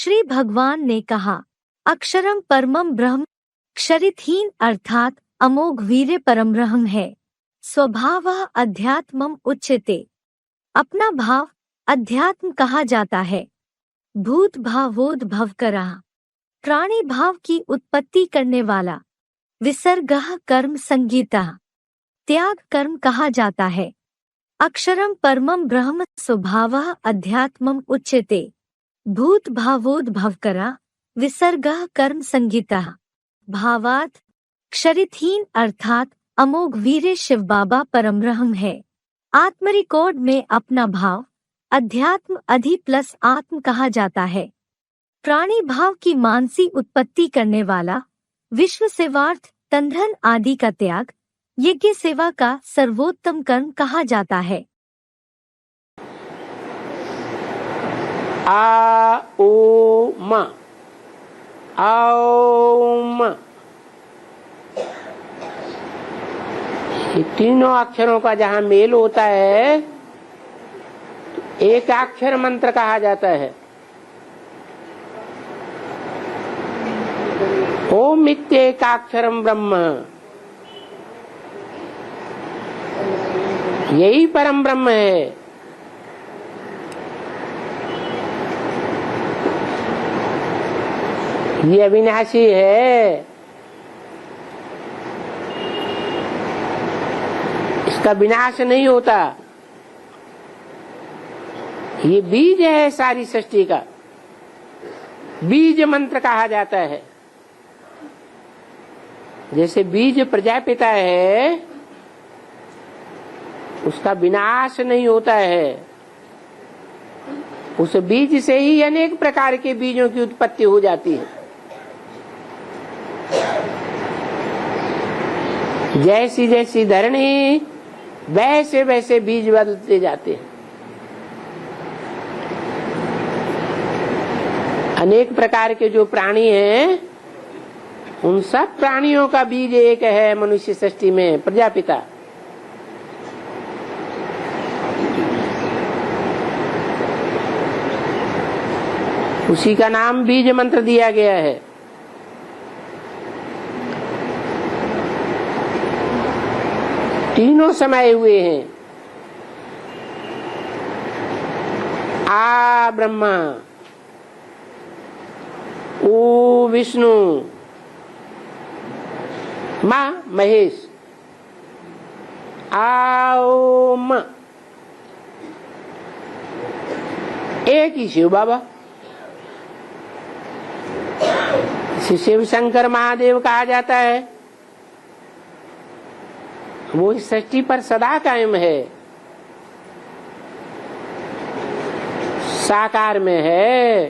श्री भगवान ने कहा, अक्षरम परमम ब्रह्म, क्षरितहीन अर्थात अमोघ वीर्य परम ब्रह्म है। स्वभावः अध्यात्मम उच्यते, अपना भाव अध्यात्म कहा जाता है। भूत भावोद्भवकरः, प्राणी भाव की उत्पत्ति करने वाला। विसर्गः कर्म संगीतः, त्याग कर्म कहा जाता है। अक्षरम परमम ब्रह्म स्वभावः अध्यात्मम उच्यते। भूत भावोद्भवकरः विसर्गः कर्म संगीतः। भावार्थ क्षरितहीन अर्थात अमोघ वीर्य शिव बाबा परम ब्रह्म है। आत्म रिकॉर्ड में अपना भाव अध्यात्म अधि प्लस आत्म कहा जाता है। प्राणी भाव की मानसी उत्पत्ति करने वाला। विश्व सेवार्थ तंधन आदि का त्याग यज्ञ सेवा का सर्वोत्तम कर्म कहा जाता है। आ ओ म, आओम, ये तीनों अक्षरों का जहाँ मेल होता है एक अक्षर मंत्र कहा जाता है। ओम इत्येकाक्षरम ब्रह्म, यही परम ब्रह्म है। ये अविनाशी है, इसका विनाश नहीं होता। ये बीज है सारी सृष्टि का, बीज मंत्र कहा जाता है। जैसे बीज प्रजापिता है, उसका विनाश नहीं होता है। उस बीज से ही अनेक प्रकार के बीजों की उत्पत्ति हो जाती है। जैसी जैसी धरणी वैसे वैसे बीज बदलते जाते हैं। अनेक प्रकार के जो प्राणी हैं, उन सब प्राणियों का बीज एक है मनुष्य सृष्टि में, प्रजापिता। उसी का नाम बीज मंत्र दिया गया है। तीनों समाये हुए हैं। आ ब्रह्मा, ओ विष्णु, मा महेश, आओम, एक ही शिव बाबा। शिव शंकर महादेव कहा जाता है। वो इस सृष्टि पर सदा कायम है, साकार में है।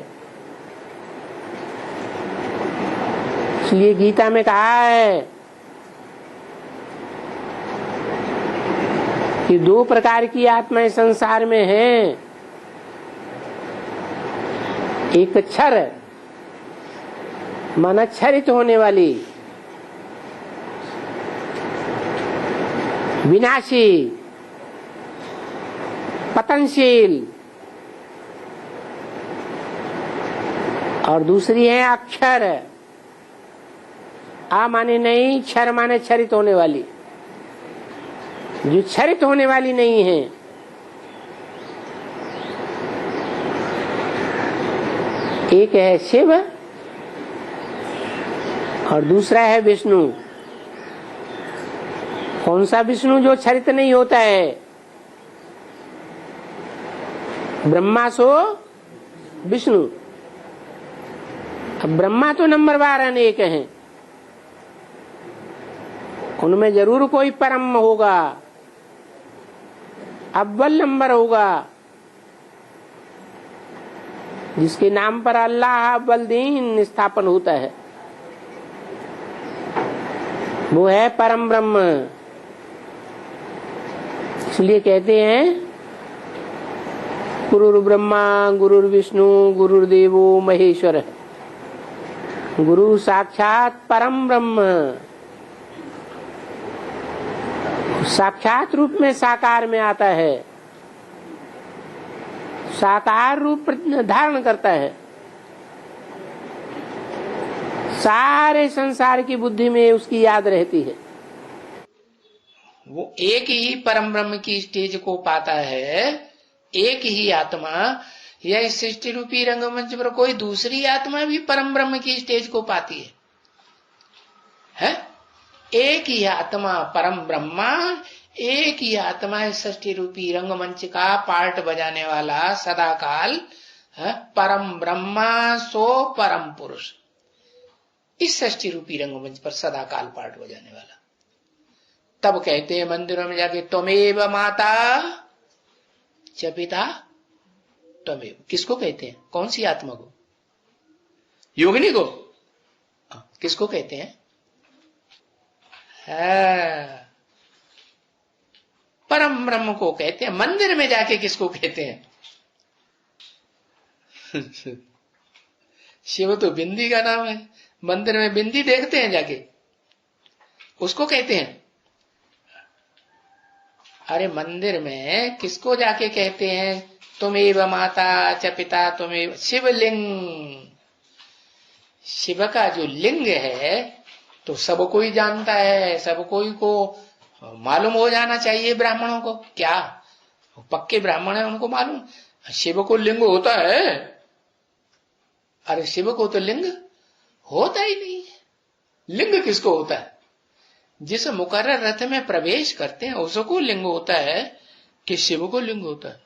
इसलिए गीता में कहा है कि दो प्रकार की आत्माएं संसार में हैं। एक क्षर मन क्षरित होने वाली, विनाशी, पतनशील, और दूसरी है अक्षर। आ माने नहीं, क्षर माने क्षरित होने वाली। जो क्षरित होने वाली नहीं है, एक है शिव और दूसरा है विष्णु। कौन सा विष्णु? जो क्षरित नहीं होता है। ब्रह्मा सो विष्णु। अब ब्रह्मा तो नंबरवार अनेक हैं, उनमें जरूर कोई परम होगा, अव्वल नंबर होगा, जिसके नाम पर अल्लाह अव्वल दीन स्थापन होता है। वो है परम ब्रह्म। इसलिए कहते हैं गुरुर् ब्रह्मा गुरुर्विष्णु गुरुर्देवो महेश्वर। गुरु साक्षात परम ब्रह्म, साक्षात रूप में साकार में आता है, साकार रूप धारण करता है। सारे संसार की बुद्धि में उसकी याद रहती है। वो एक ही परम ब्रह्म की स्टेज को पाता है, एक ही आत्मा। यह सृष्टि रूपी रंगमंच पर कोई दूसरी आत्मा भी परम ब्रह्म की स्टेज को पाती है? एक ही आत्मा परम ब्रह्मा, एक ही आत्मा सृष्टि रूपी रंगमंच का पार्ट बजाने वाला सदा काल परम ब्रह्मा सो परम पुरुष, इस सृष्टि रूपी रंगमंच पर सदा काल पार्ट बजाने वाला। तब कहते हैं मंदिरों में जाके, त्वमेव माता च पिता त्वमेव। किसको कहते हैं? कौन सी आत्मा को? योगिनी को? किसको कहते हैं? परम ब्रह्म को कहते हैं। मंदिर में जाके किसको कहते हैं? शिव तो बिंदी का नाम है, मंदिर में बिंदी देखते हैं जाके, उसको कहते हैं। अरे मंदिर में किसको जाके कहते हैं? त्वमेव माता च पिता त्वमेव। शिवलिंग, शिव का जो लिंग है तो सब कोई जानता है, सब कोई को मालूम हो जाना चाहिए। ब्राह्मणों को क्या, पक्के ब्राह्मण है, उनको मालूम शिव को लिंग होता है। अरे शिव को तो लिंग होता ही नहीं है। लिंग किसको होता है? जिस मुकर्रर रथ में प्रवेश करते हैं उसको लिंग होता है कि शिव को लिंग होता है?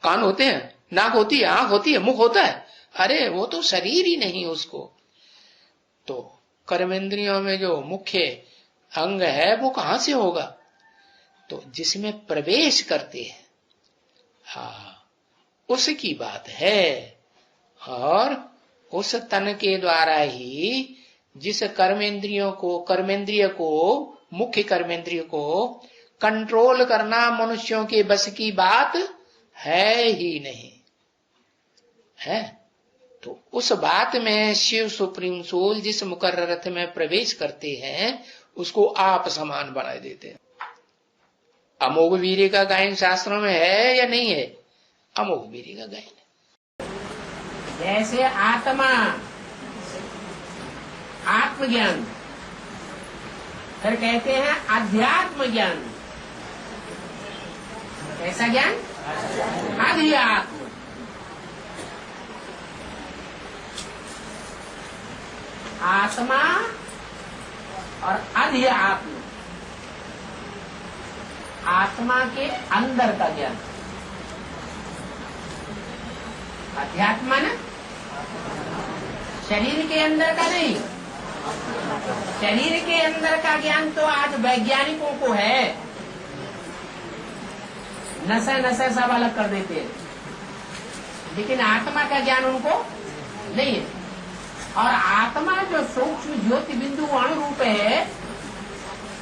कान होते हैं, नाक होती है, आंख होती है, मुख होता है? अरे वो तो शरीर ही नहीं उसको। तो कर्मेंद्रियों में जो मुख्य अंग है वो कहां से होगा? तो जिसमें प्रवेश करते हैं, हाँ, उसकी बात है। और उस तन के द्वारा ही जिस कर्मेंद्रिय को मुख्य कर्मेंद्रिय को कंट्रोल करना मनुष्यों के बस की बात है ही नहीं है। तो उस बात में शिव सुप्रीम सोल जिस मुकर्रर रथ में प्रवेश करते हैं उसको आप समान बना देते हैं। अमोघ वीर्य का गायन शास्त्रों में है या नहीं है? अमोघ वीर्य का गायन है। जैसे आत्मा, आत्मज्ञान, फिर कहते हैं अध्यात्म ज्ञान। कैसा ज्ञान? अध्यात्म। आत्मा और अध्यात्म, आत्मा के अंदर का ज्ञान। अध्यात्म ना शरीर के अंदर का नहीं। शरीर के अंदर का ज्ञान तो आज वैज्ञानिकों को है, नशा नशा सब अलग कर देते हैं, लेकिन आत्मा का ज्ञान उनको नहीं है। और आत्मा जो सूक्ष्म ज्योति बिंदु अणु रूप है,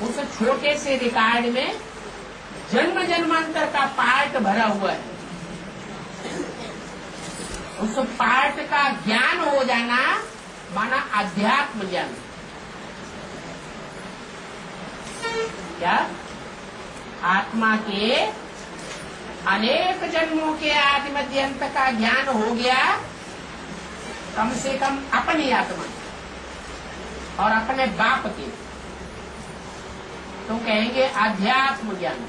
उस छोटे से रिकॉर्ड में जन्म जन्मांतर का पार्ट भरा हुआ है। उस पार्ट का ज्ञान हो जाना माना अध्यात्म ज्ञान। क्या? आत्मा के अनेक जन्मों के आदि मध्य अंत का ज्ञान हो गया, कम से कम अपनी आत्मा और अपने बाप के, तो कहेंगे अध्यात्म ज्ञान।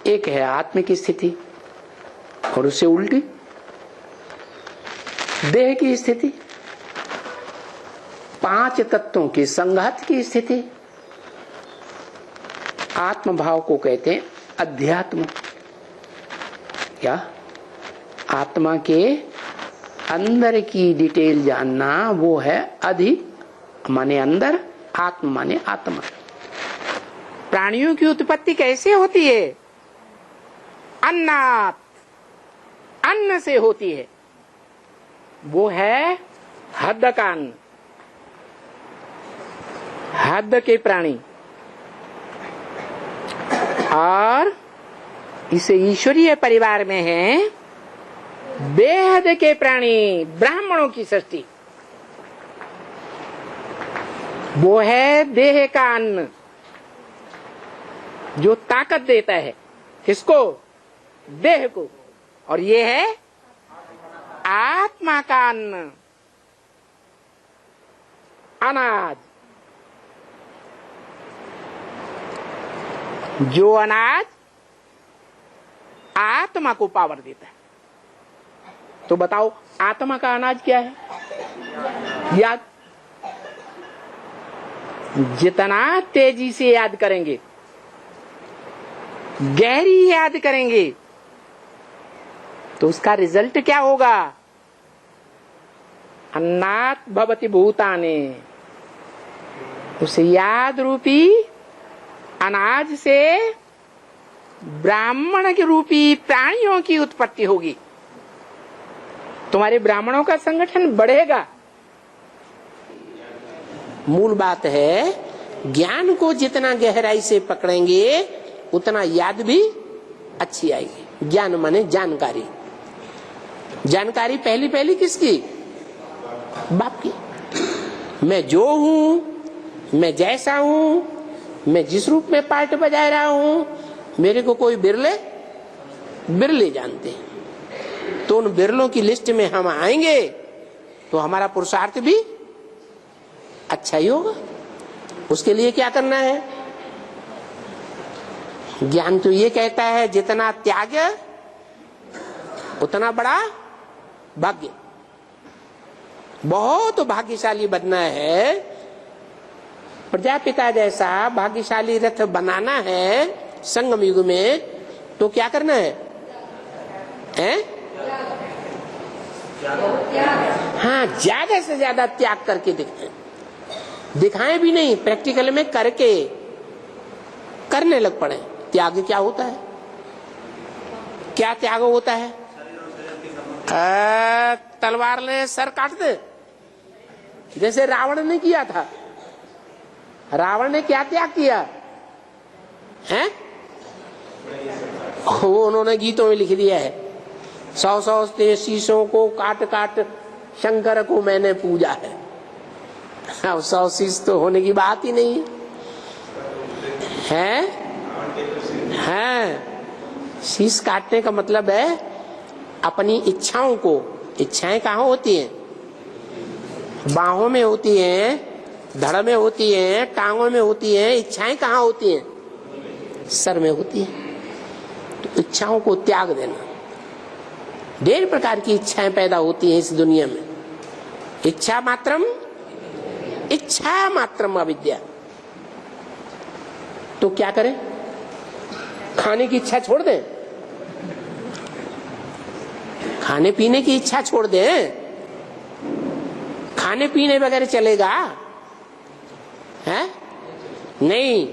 एक है आत्म की स्थिति और उससे उल्टी देह की स्थिति, पांच तत्वों की संघात की स्थिति। आत्म भाव को कहते हैं अध्यात्म। क्या? आत्मा के अंदर की डिटेल जानना, वो है अधि माने अंदर, आत्म माने आत्मा। प्राणियों की उत्पत्ति कैसे होती है? अन्नात, अन्न से होती है। वो है हद का अन्न, हद के प्राणी। और इस ईश्वरीय परिवार में है बेहद के प्राणी, ब्राह्मणों की सृष्टि। वो है देह का अन्न जो ताकत देता है। किसको? देह को। और ये है आत्मा का अन्न अनाज, जो अनाज आत्मा को पावर देता है। तो बताओ आत्मा का अनाज क्या है? याद। जितना तेजी से याद करेंगे, गहरी याद करेंगे, तो उसका रिजल्ट क्या होगा? अन्नात् भवति भूतानि। उस याद रूपी अनाज से ब्राह्मण के रूपी प्राणियों की उत्पत्ति होगी। तुम्हारे ब्राह्मणों का संगठन बढ़ेगा। मूल बात है, ज्ञान को जितना गहराई से पकड़ेंगे उतना याद भी अच्छी आएगी। ज्ञान माने जानकारी। जानकारी पहली पहली किसकी? बाप की। मैं जो हूं, मैं जैसा हूं, मैं जिस रूप में पार्ट बजा रहा हूं, मेरे को कोई बिरले जानते हैं। तो उन बिरलों की लिस्ट में हम आएंगे तो हमारा पुरुषार्थ भी अच्छा ही होगा। उसके लिए क्या करना है? ज्ञान तो ये कहता है जितना त्याग उतना बड़ा भाग्य। बहुत भाग्यशाली बनना है, प्रजापिता जैसा भाग्यशाली रथ बनाना है संगम युग में। तो क्या करना है? हाँ, ज्यादा से ज्यादा त्याग करके दिखाएं भी नहीं, प्रैक्टिकल में करके करने लग पड़े। त्याग क्या होता है? क्या त्याग होता है? तलवार ले सर काट दे, जैसे रावण ने किया था। रावण ने क्या त्याग किया है? वो उन्होंने गीतों में लिख दिया है, 100 शीशों को काट काट शंकर को मैंने पूजा है। अब 100 शीश तो होने की बात ही नहीं है। शीश काटने का मतलब है अपनी इच्छाओं को। इच्छाएं कहाँ होती हैं? बाहों में होती हैं, धड़ में होती हैं, टांगों में होती हैं। इच्छाएं कहाँ होती हैं? सर में होती हैं। तो इच्छाओं को त्याग देना। ढेर प्रकार की इच्छाएं पैदा होती हैं इस दुनिया में। इच्छा मात्रम अविद्या। तो क्या करें? खाने की इच्छा छोड़ दें, खाने पीने की इच्छा छोड़ दें। खाने पीने बगैर चलेगा है? नहीं,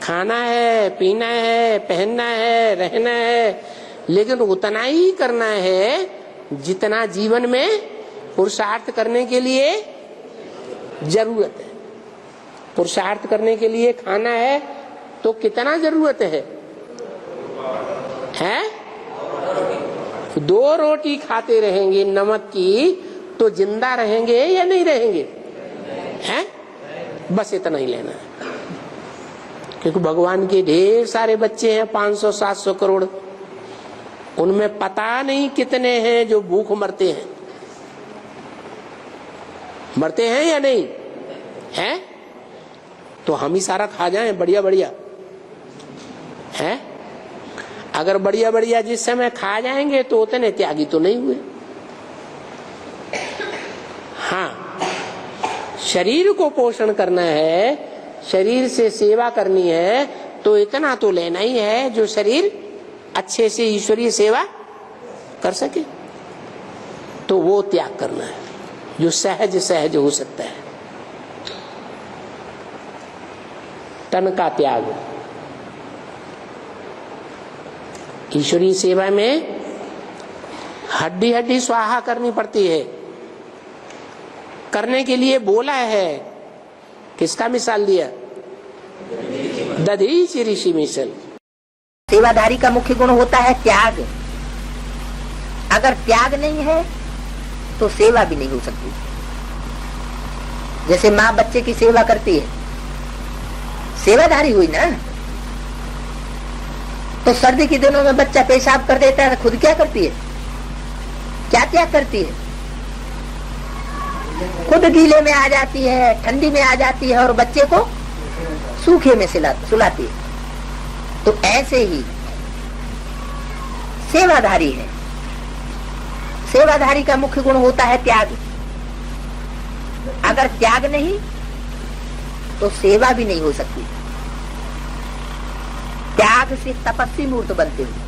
खाना है, पीना है, पहनना है, रहना है, लेकिन उतना ही करना है जितना जीवन में पुरुषार्थ करने के लिए जरूरत है। पुरुषार्थ करने के लिए खाना है तो कितना जरूरत है? 2 रोटी खाते रहेंगे नमक की तो जिंदा रहेंगे या नहीं रहेंगे? हैं? बस इतना ही लेना है। क्योंकि भगवान के ढेर सारे बच्चे हैं, 500-700 करोड़। उनमें पता नहीं कितने हैं जो भूख मरते हैं। मरते हैं या नहीं हैं? तो हम ही सारा खा जाएं बढ़िया बढ़िया है। अगर बढ़िया बढ़िया जिस समय खा जाएंगे तो उतने त्यागी तो नहीं हुए। हाँ, शरीर को पोषण करना है, शरीर से सेवा करनी है, तो इतना तो लेना ही है जो शरीर अच्छे से ईश्वरीय सेवा कर सके। तो वो त्याग करना है जो सहज सहज हो सकता है। तन का त्याग। ईश्वरीय सेवा में हड्डी हड्डी स्वाहा करनी पड़ती है। करने के लिए बोला है, किसका मिसाल दिया? दधीचि ऋषि मिसल। सेवाधारी का मुख्य गुण होता है त्याग। अगर त्याग नहीं है तो सेवा भी नहीं हो सकती। जैसे माँ बच्चे की सेवा करती है, सेवाधारी हुई ना। तो सर्दी के दिनों में बच्चा पेशाब कर देता है, खुद क्या करती है? क्या त्याग करती है? खुद गीले में आ जाती है, ठंडी में आ जाती है और बच्चे को सूखे में सुलाती है। तो ऐसे ही सेवाधारी है। सेवाधारी का मुख्य गुण होता है त्याग। अगर त्याग नहीं तो सेवा भी नहीं हो सकती। त्याग से तपस्वी मूर्त बनते हैं।